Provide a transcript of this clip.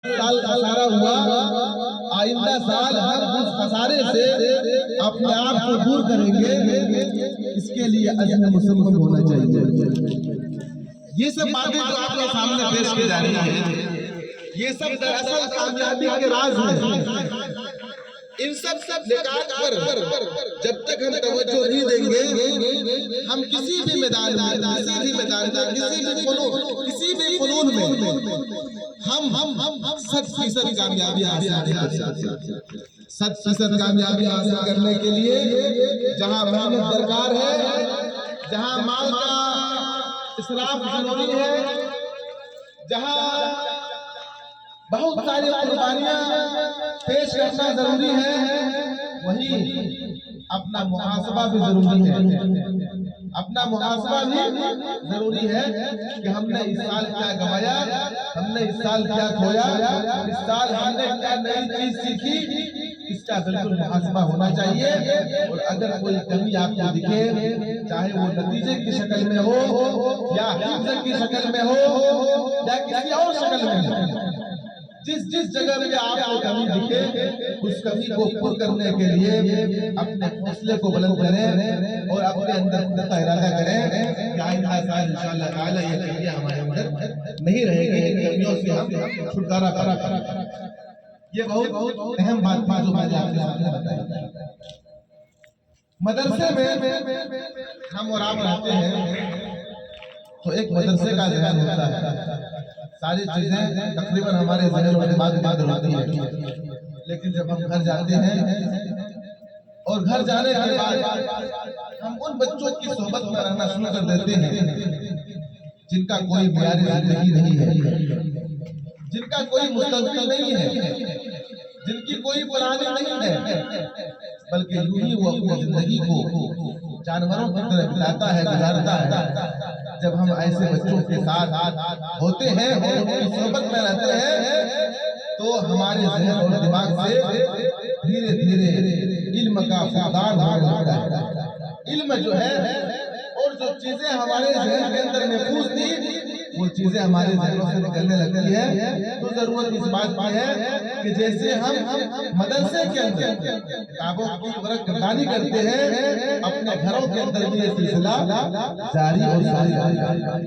साल खसारा हुआ, आइंदा साल हम उस खसारे से अपने आप को दूर करेंगे। इसके लिए अज़्म मुसम्मम होना चाहिए। ये सब बातें जो आपके सामने पेश की जा रही हैं, ये सब दरअसल कामयाबी के राज हैं। इन सब निकात पर जब तक हम तवज्जो नहीं देंगे, हम किसी भी मैदान में, किसी भी फनून में हम 100% कामयाबी हासिल नहीं कर सकते। 100% कामयाबी हासिल करने के लिए जहाँ मेहनत दरकार है, जहाँ माल का इसराफ जरूरी है, जहाँ बहुत सारी कुर्बानियां पेश करना जरूरी है, वहीं अपना मुहासबा भी जरूरी है। अपना मुहासबा भी जरूरी है कि हमने इस साल क्या गवाया, हमने इस साल क्या खोया, इस साल हमने क्या नई चीज सीखी, इसका बिल्कुल मुहासबा होना चाहिए। और अगर कोई कमी आपको दिखे, चाहे वो नतीजे की शक्ल में हो या हिफ्ज़ की शक्ल में हो या किसी और शक्ल में हो, जिस जगह पे आपको कमी दिखे, उस कमी को पूरा करने के लिए अपने हौसले को बुलंद करें और अपने अंदर का इरादा करें कि आइंदा साल इंशाअल्लाह ताला ये कमियां हमारे अंदर नहीं रहेगी, इन कमियों से हम छुटकारा पाएंगे। ये बहुत अहम बात थी जो मैंने आपके सामने बताई। मदरसे में हम और आप रहते हैं, तो एक मदरसे का ज़हन होता है, सारी चीजें तकरीबन हमारे ज़हन और दिमाग में अंदर होती है। लेकिन जब हम घर जाते हैं और घर जाने के बाद हम उन बच्चों की सोहबत में रहना शुरू कर देते हैं जिनका कोई प्यारी जिंदगी नहीं है, जिनका कोई मुस्तक़बिल नहीं है, जिनकी कोई पुरानी नहीं है, बल्कि यूं ही वो अपनी जिंदगी को जानवरों की तरह बिताता है, गुजारता है। जब हम ऐसे बच्चों के साथ होते हैं और उनकी सोहबत में रहते हैं, तो हमारे ज़हन और दिमाग से धीरे धीरे इल्म का फैलाव होने लगता है। इल्म जो है और जो चीजें हमारे ज़हन के अंदर महफूज थी, वो चीजें हमारे ज़हनों से निकलने लगती है। तो जरूरत इस बात की है कि जैसे हम मदरसे के अंदर किताबों की वर्कदानी करते हैं, अपने घरों के अंदर भी ये सिलसिला जारी और जारी